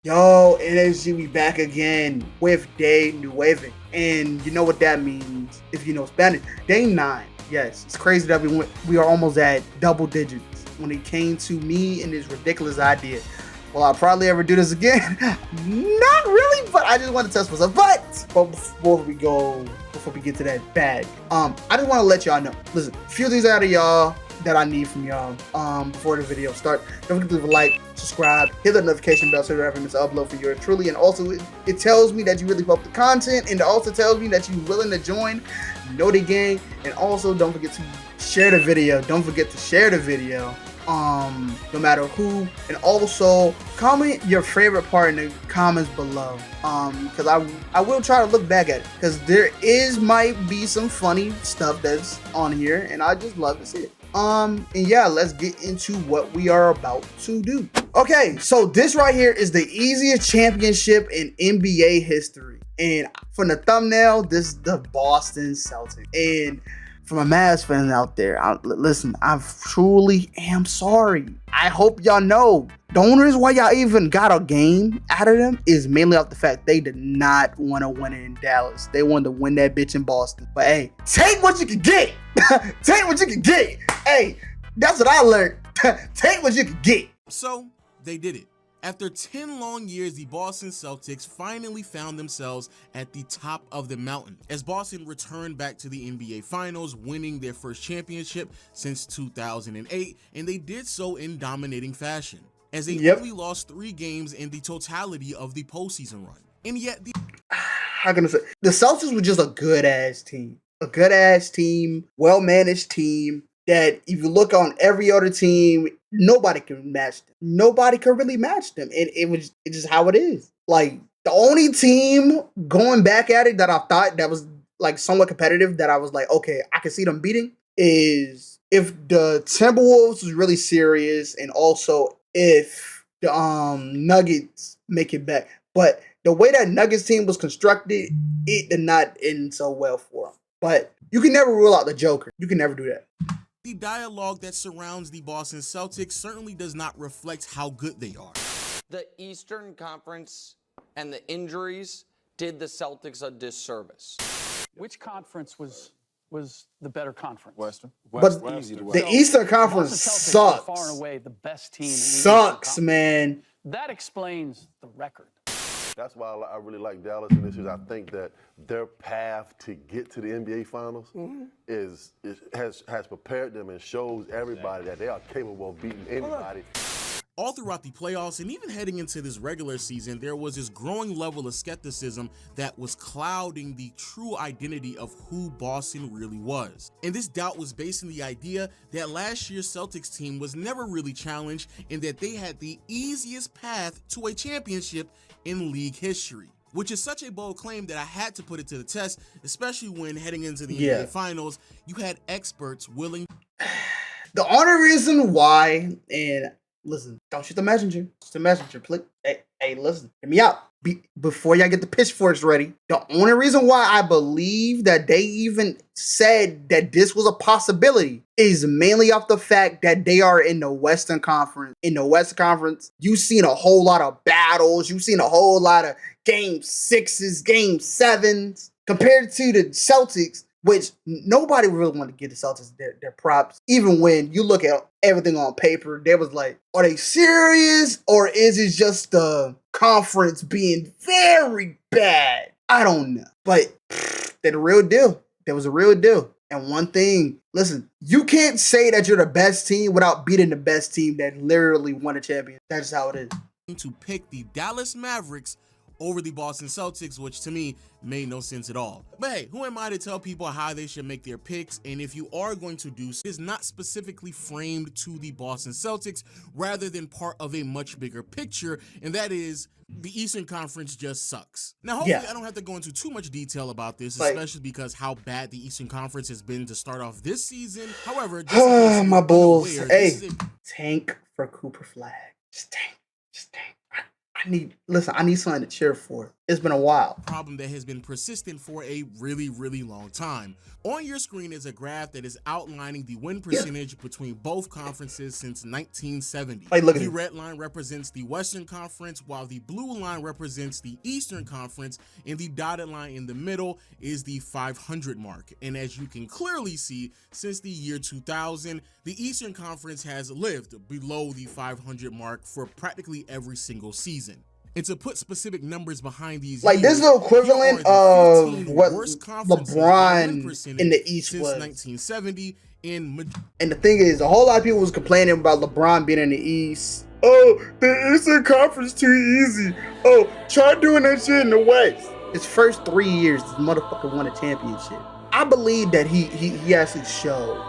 Yo, energy, we back again with Day Nueve. And you know what that means if you know Spanish. Day 9. Yes, it's crazy that we are almost at double digits when it came to me and this ridiculous idea. Will I probably ever do this again? Not really, but I just want to test myself. But before we get to that bag, I just want to let y'all know. Listen, a few things out of y'all that I need from y'all before the video start. Don't forget to leave a like, subscribe, hit the notification bell so you don't ever miss an upload for yours truly. And also, it tells me that you really love the content, and it also tells me that you're willing to join Know the Gang. And also, don't forget to share the video. Don't forget to share the video. No matter who, and also comment your favorite part in the comments below. Because I will try to look back at it, because might be some funny stuff that's on here, and I just love to see it. And yeah, let's get into what we are about to do. Okay, so this right here is the easiest championship in NBA history, and from the thumbnail, this is the Boston Celtics. And for my Mavs fans out there, listen, I truly am sorry. I hope y'all know the only reason why y'all even got a game out of them is mainly off the fact they did not want to win it in Dallas. They wanted to win that bitch in Boston. But hey, take what you can get. Take what you can get. Hey, that's what I learned. Take what you can get. So they did it. After 10 long years, the Boston Celtics finally found themselves at the top of the mountain as Boston returned back to the NBA Finals, winning their first championship since 2008, and they did so in dominating fashion, as they only lost 3 games in the totality of the postseason run. And yet, how can I say? The Celtics were just a good-ass team. A good-ass team, well-managed team, that if you look on every other team, nobody can match them. Nobody can really match them. It's just how it is. Like, the only team going back at it that I thought that was like somewhat competitive, that I was like, okay, I can see them beating, is if the Timberwolves was really serious, and also if the Nuggets make it back. But the way that Nuggets team was constructed, it did not end so well for them. But you can never rule out the Joker. You can never do that. The dialogue that surrounds the Boston Celtics certainly does not reflect how good they are. The Eastern Conference and the injuries did the Celtics a disservice. Which conference was the better conference? Western. But the Eastern Conference sucks. Far and away the best team. Sucks, man. That explains the record. That's why I really like Dallas in this, is I think that their path to get to the NBA Finals has prepared them and shows everybody that they are capable of beating anybody. All throughout the playoffs, and even heading into this regular season, there was this growing level of skepticism that was clouding the true identity of who Boston really was. And this doubt was based on the idea that last year's Celtics team was never really challenged, and that they had the easiest path to a championship in league history. Which is such a bold claim that I had to put it to the test, especially when heading into the NBA Finals, you had experts willing. The only reason why, and listen, don't shoot the messenger. It's the messenger, please. Hey, listen, hear me out. Before y'all get the pitchforks ready, the only reason why I believe that they even said that this was a possibility is mainly off the fact that they are in the Western Conference. In the Western Conference, you've seen a whole lot of battles. You've seen a whole lot of game 6s, game 7s, compared to the Celtics, which nobody really wanted to give the Celtics their props. Even when you look at everything on paper, they was like, are they serious? Or is it just the conference being very bad? I don't know. But they're the real deal. There was a real deal. And one thing, listen, you can't say that you're the best team without beating the best team that literally won a champion. That's how it is. To pick the Dallas Mavericks over the Boston Celtics, which to me made no sense at all. But hey, who am I to tell people how they should make their picks? And if you are going to do so, it's not specifically framed to the Boston Celtics, rather than part of a much bigger picture, and that is the Eastern Conference just sucks. Now, hopefully I don't have to go into too much detail about this, especially because how bad the Eastern Conference has been to start off this season. However, my Bulls, hey, tank for Cooper Flag. Just tank. I need something to cheer for. It's been a while. Problem that has been persistent for a really, really long time. On your screen is a graph that is outlining the win percentage between both conferences since 1970. Like, look at the it. red line represents the Western Conference, while the blue line represents the Eastern Conference, and the dotted line in the middle is the 500 mark. And as you can clearly see, since the year 2000, the Eastern Conference has lived below the 500 mark for practically every single season. And to put specific numbers behind these Like, years, this is the equivalent here are the of 15 what worst conferences by win LeBron percentage in the East since was. 1970 in And the thing is, a whole lot of people was complaining about LeBron being in the East. Oh, the Eastern Conference too easy. Oh, try doing that shit in the West. His first 3 years, this motherfucker won a championship. I believe that he actually showed.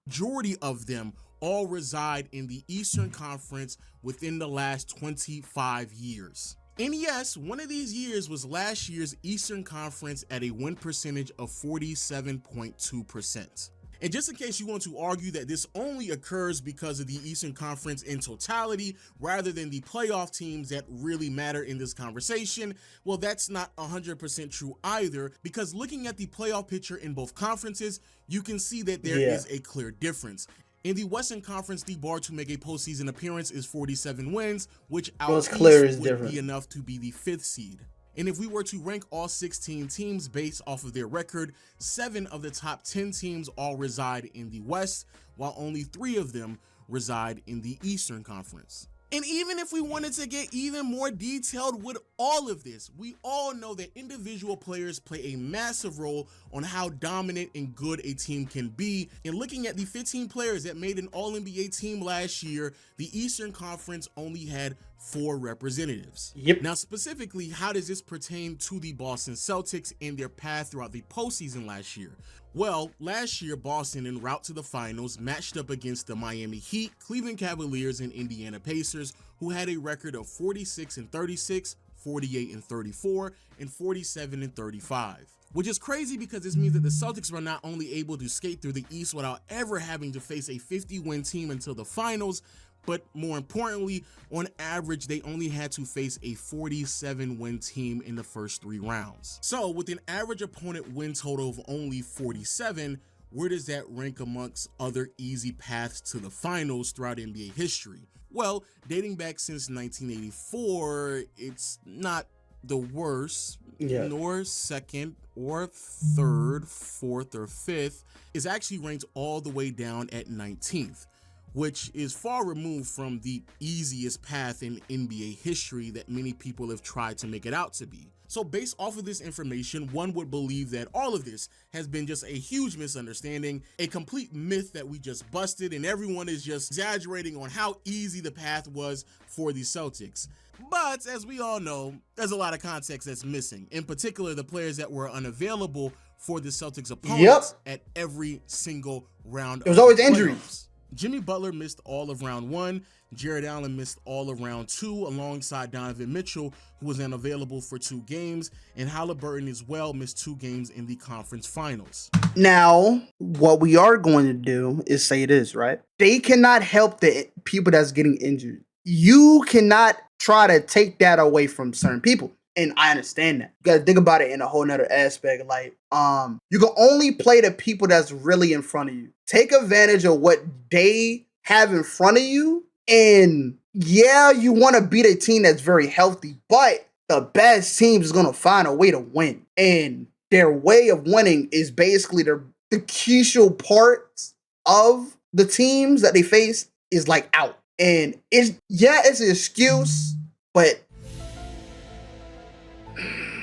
majority of them all reside in the Eastern Conference within the last 25 years. And yes, one of these years was last year's Eastern Conference at a win percentage of 47.2%. And just in case you want to argue that this only occurs because of the Eastern Conference in totality rather than the playoff teams that really matter in this conversation, well, that's not 100% true either, because looking at the playoff picture in both conferences, you can see that there is a clear difference. In the Western Conference, the bar to make a postseason appearance is 47 wins, which out east would be enough to be the 5th seed. And if we were to rank all 16 teams based off of their record, 7 of the top 10 teams all reside in the West, while only 3 of them reside in the Eastern Conference. And even if we wanted to get even more detailed with all of this, we all know that individual players play a massive role on how dominant and good a team can be. And looking at the 15 players that made an All-NBA team last year, the Eastern Conference only had 4 representatives. Now, specifically, how does this pertain to the Boston Celtics and their path throughout the postseason last year? Well, last year, Boston, en route to the finals, matched up against the Miami Heat, Cleveland Cavaliers, and Indiana Pacers, who had a record of 46-36, 48-34, and 47-35. Which is crazy because this means that the Celtics were not only able to skate through the East without ever having to face a 50-win team until the finals, but more importantly, on average, they only had to face a 47-win team in the first 3 rounds. So with an average opponent win total of only 47, where does that rank amongst other easy paths to the finals throughout NBA history? Well, dating back since 1984, it's not the worst, nor second or third, fourth, or fifth. It's actually ranked all the way down at 19th. Which is far removed from the easiest path in NBA history that many people have tried to make it out to be. So based off of this information, one would believe that all of this has been just a huge misunderstanding, a complete myth that we just busted, and everyone is just exaggerating on how easy the path was for the Celtics. But as we all know, there's a lot of context that's missing, in particular the players that were unavailable for the Celtics opponents at every single round. There was always injuries. Jimmy Butler missed all of round 1, Jared Allen missed all of round 2 alongside Donovan Mitchell, who was unavailable for 2 games, and Halliburton as well missed 2 games in the conference finals. Now, what we are going to do is say this, right? They cannot help the people that's getting injured. You cannot try to take that away from certain people. And I understand that. You gotta think about it in a whole nother aspect. Like, you can only play the people that's really in front of you. Take advantage of what they have in front of you. And yeah, you want to beat a team that's very healthy, but the best teams is gonna find a way to win. And their way of winning is basically the crucial parts of the teams that they face is like out. And it's an excuse, but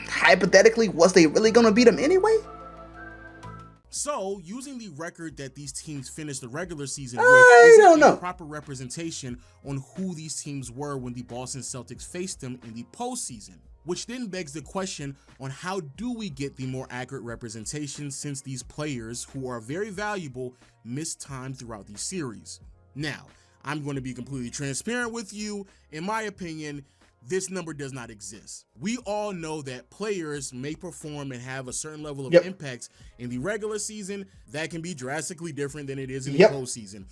hypothetically, was they really going to beat them anyway? So, using the record that these teams finished the regular season with, isn't a proper representation on who these teams were when the Boston Celtics faced them in the postseason. Which then begs the question on how do we get the more accurate representation since these players, who are very valuable, missed time throughout the series. Now, I'm going to be completely transparent with you. In my opinion, this number does not exist. We all know that players may perform and have a certain level of Yep. impact in the regular season that can be drastically different than it is in Yep. the postseason.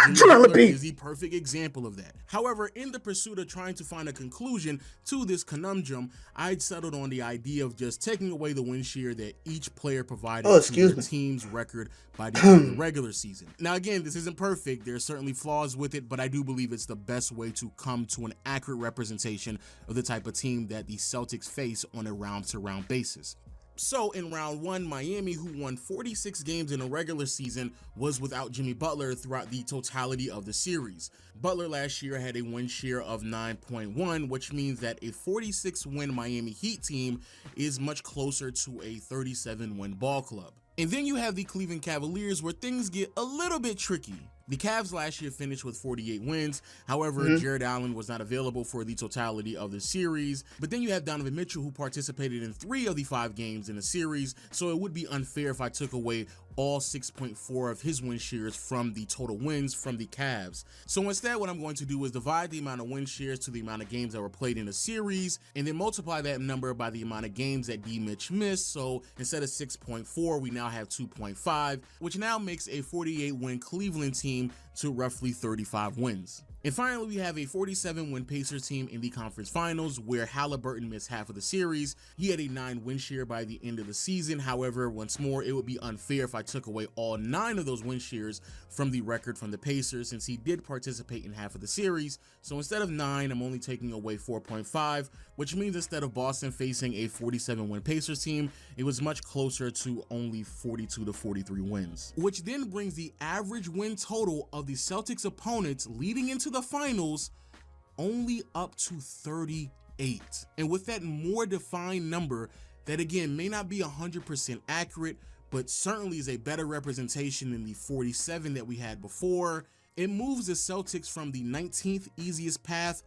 And Jimmy Butler Be. is the perfect example of that. However, in the pursuit of trying to find a conclusion to this conundrum, I'd settled on the idea of just taking away the win share that each player provided to their team's record by the end of the regular season. Now, again, this isn't perfect. There are certainly flaws with it, but I do believe it's the best way to come to an accurate representation of the type of team that the Celtics face on a round-to-round basis. So in round one, Miami, who won 46 games in a regular season, was without Jimmy Butler throughout the totality of the series. Butler last year had a win share of 9.1, which means that a 46-win Miami Heat team is much closer to a 37-win ball club. And then you have the Cleveland Cavaliers, where things get a little bit tricky. The Cavs last year finished with 48 wins. However, Jared Allen was not available for the totality of the series. But then you have Donovan Mitchell, who participated in 3 of the 5 games in the series. So it would be unfair if I took away all 6.4 of his win shares from the total wins from the Cavs. So instead, what I'm going to do is divide the amount of win shares to the amount of games that were played in a series, and then multiply that number by the amount of games that D. Mitch missed. So instead of 6.4, we now have 2.5, which now makes a 48-win Cleveland team to roughly 35 wins. And finally, we have a 47-win Pacers team in the conference finals, where Halliburton missed half of the series. He had a 9-win share by the end of the season. However, once more, it would be unfair if I took away all 9 of those win shares from the record from the Pacers, since he did participate in half of the series. So instead of 9, I'm only taking away 4.5, which means instead of Boston facing a 47-win Pacers team, it was much closer to only 42 to 43 wins, which then brings the average win total of the Celtics opponents leading into the finals only up to 38. And with that more defined number that, again, may not be 100% accurate, but certainly is a better representation than the 47 that we had before, it moves the Celtics from the 19th easiest path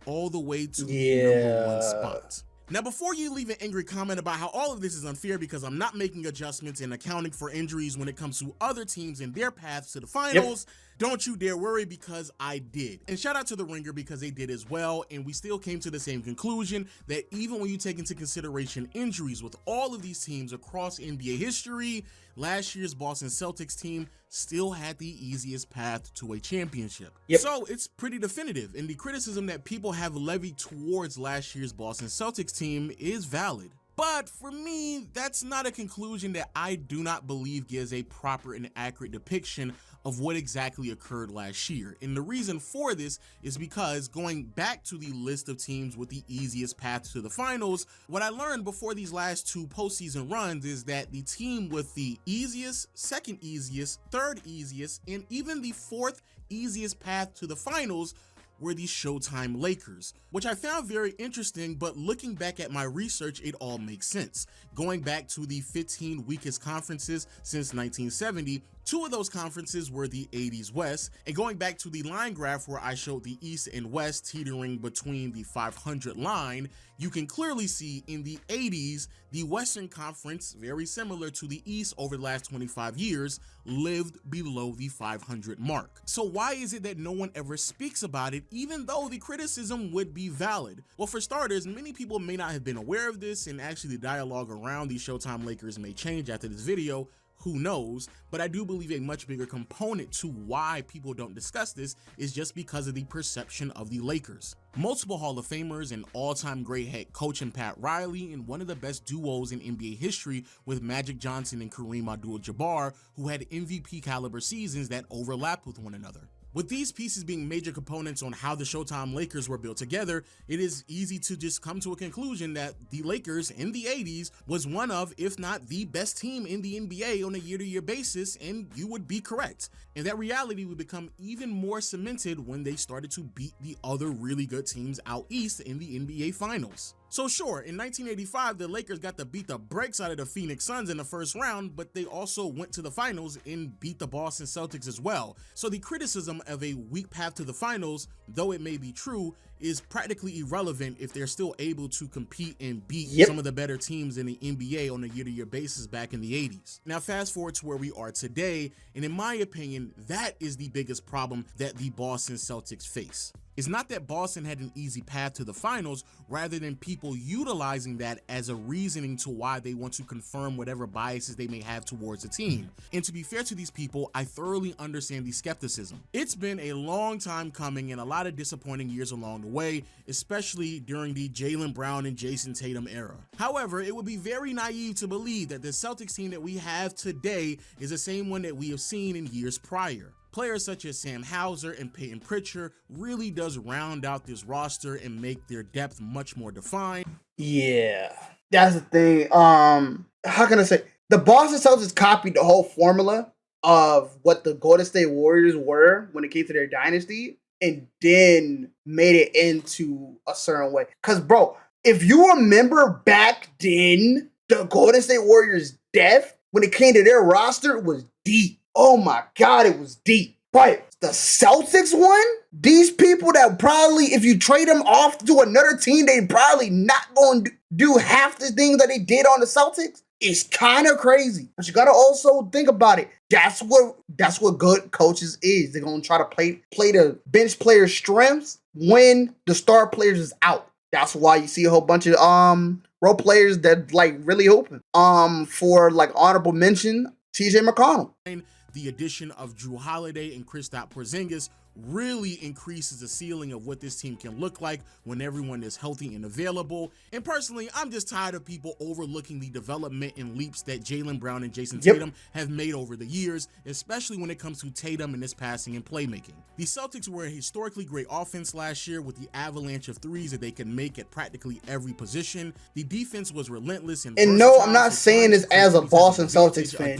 all the way to the number 1 spot. Now, before you leave an angry comment about how all of this is unfair because I'm not making adjustments and accounting for injuries when it comes to other teams and their paths to the finals, don't you dare worry, because I did. And shout out to The Ringer, because they did as well, and we still came to the same conclusion that even when you take into consideration injuries with all of these teams across NBA history, last year's Boston Celtics team still had the easiest path to a championship. So it's pretty definitive, and the criticism that people have levied towards last year's Boston Celtics team is valid. But for me, that's not a conclusion that I do not believe gives a proper and accurate depiction of what exactly occurred last year. And the reason for this is because, going back to the list of teams with the easiest path to the finals, what I learned before these last 2 postseason runs is that the team with the easiest, second easiest, third easiest, and even the 4th easiest path to the finals were the Showtime Lakers, which I found very interesting, but looking back at my research, it all makes sense. Going back to the 15 weakest conferences since 1970, 2 of those conferences were the 80s West, and going back to the line graph where I showed the East and West teetering between the 500 line, you can clearly see in the 80s, the Western Conference, very similar to the East over the last 25 years, lived below the 500 mark. So why is it that no one ever speaks about it, even though the criticism would be valid? Well, for starters, many people may not have been aware of this, and actually the dialogue around the Showtime Lakers may change after this video. Who knows? But I do believe a much bigger component to why people don't discuss this is just because of the perception of the Lakers. Multiple Hall of Famers, and all-time great head coach in Pat Riley, and one of the best duos in NBA history with Magic Johnson and Kareem Abdul-Jabbar, who had MVP caliber seasons that overlapped with one another. With these pieces being major components on how the Showtime Lakers were built together, it is easy to just come to a conclusion that the Lakers in the 80s was one of, if not the best team in the NBA on a year-to-year basis, and you would be correct. And that reality would become even more cemented when they started to beat the other really good teams out east in the NBA Finals. So sure, in 1985, the Lakers got to beat the brakes out of the Phoenix Suns in the first round, but they also went to the finals and beat the Boston Celtics as well. So the criticism of a weak path to the finals, though it may be true, is practically irrelevant if they're still able to compete and beat some of the better teams in the NBA on a year-to-year basis back in the 80s. Now fast forward to where we are today, and in my opinion, that is the biggest problem that the Boston Celtics face. It's not that Boston had an easy path to the finals, rather than people utilizing that as a reasoning to why they want to confirm whatever biases they may have towards the team. And to be fair to these people, I thoroughly understand the skepticism. It's been a long time coming and a lot of disappointing years along the way, especially during the Jaylen Brown and Jason Tatum era. However, it would be very naive to believe that the Celtics team that we have today is the same one that we have seen in years prior. Players such as Sam Hauser and Peyton Pritchard really does round out this roster and make their depth much more defined. Yeah, that's the thing. How can I say? The Boston Celtics copied the whole formula of what the Golden State Warriors were when it came to their dynasty, and then made it into a certain way. Because, bro, if you remember back then, the Golden State Warriors' depth when it came to their roster was deep. Oh my God, it was deep. But the Celtics one, these people that probably, if you trade them off to another team, they probably not going to do half the things that they did on the Celtics. It's kind of crazy. But you got to also think about it. That's what good coaches is. They're going to try to play the bench players' strengths when the star players is out. That's why you see a whole bunch of role players that like really hoping. For like honorable mention, TJ McConnell. The addition of Drew Holiday and Kristaps Porzingis really increases the ceiling of what this team can look like when everyone is healthy and available. And personally, I'm just tired of people overlooking the development and leaps that Jaylen Brown and Jason Tatum have made over the years, especially when it comes to Tatum and his passing and playmaking. The Celtics were a historically great offense last year with the avalanche of threes that they can make at practically every position. The defense was relentless and no, I'm not saying this as a Boston Celtics fan.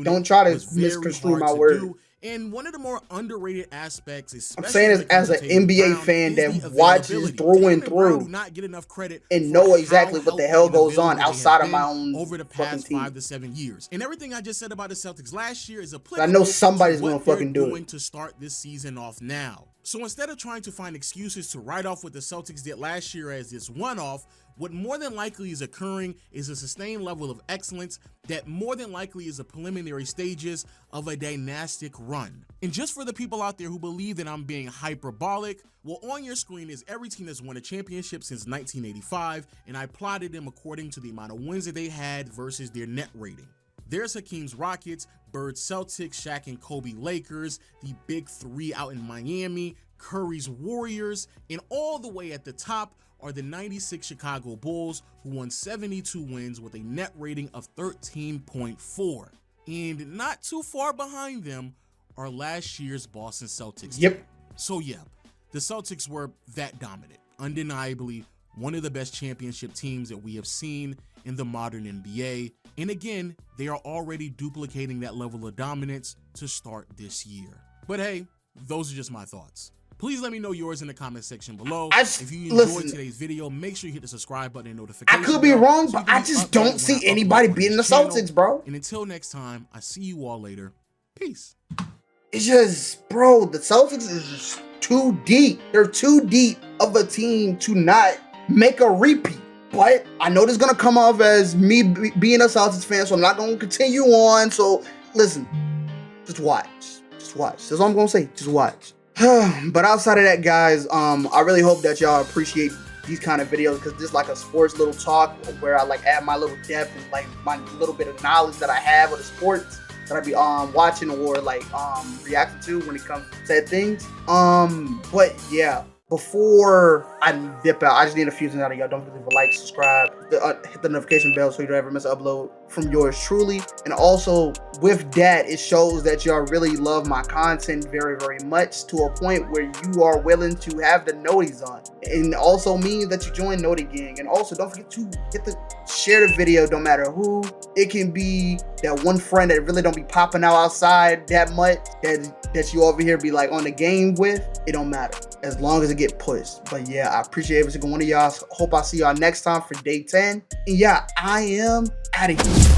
Don't try to misconstrue my word. And one of the more underrated aspects, especially I'm saying this as an NBA fan that watches through and through not get enough credit and know exactly what the hell goes on outside of my own over the past 5 to 7 years. And everything I just said about the Celtics last year is applicable. I know somebody's going to fucking do it to start this season off now. So instead of trying to find excuses to write off what the Celtics did last year as this one-off, what more than likely is occurring is a sustained level of excellence that more than likely is the preliminary stages of a dynastic run. And just for the people out there who believe that I'm being hyperbolic, well, on your screen is every team that's won a championship since 1985, and I plotted them according to the amount of wins that they had versus their net rating. There's Hakeem's Rockets, Bird's Celtics, Shaq and Kobe Lakers, the Big Three out in Miami, Curry's Warriors, and all the way at the top are the 96 Chicago Bulls, who won 72 wins with a net rating of 13.4. And not too far behind them are last year's Boston Celtics. Yep. So yeah, the Celtics were that dominant, undeniably one of the best championship teams that we have seen in the modern NBA. And again, they are already duplicating that level of dominance to start this year. But hey, those are just my thoughts. Please let me know yours in the comment section below. If you enjoyed today's video, make sure you hit the subscribe button and notification. I could be wrong, but I just don't see anybody beating the Celtics, bro. And until next time, I see you all later. Peace. It's just, bro, the Celtics is just too deep. They're too deep of a team to not make a repeat. But I know this is going to come off as me being a Celtics fan, so I'm not going to continue on. So listen, just watch. Just watch. That's all I'm going to say. Just watch. But outside of that, guys, I really hope that y'all appreciate these kind of videos, because this is like a sports little talk where I like add my little depth and like my little bit of knowledge that I have of the sports that I be watching or like reacting to when it comes to said things. But yeah, before I dip out, I just need a few things out of y'all. Don't forget to like, subscribe, hit the notification bell so you don't ever miss an upload from yours truly. And also with that, it shows that y'all really love my content very, very much, to a point where you are willing to have the noties on. And also means that you join Noti Gang. And also don't forget to share the video, no matter who. It can be that one friend that really don't be popping out outside that much, that you over here be like on the game with. It don't matter as long as it get pushed. But yeah, I appreciate every single one of y'all. Hope I see y'all next time for day 10. And yeah, I am out of here.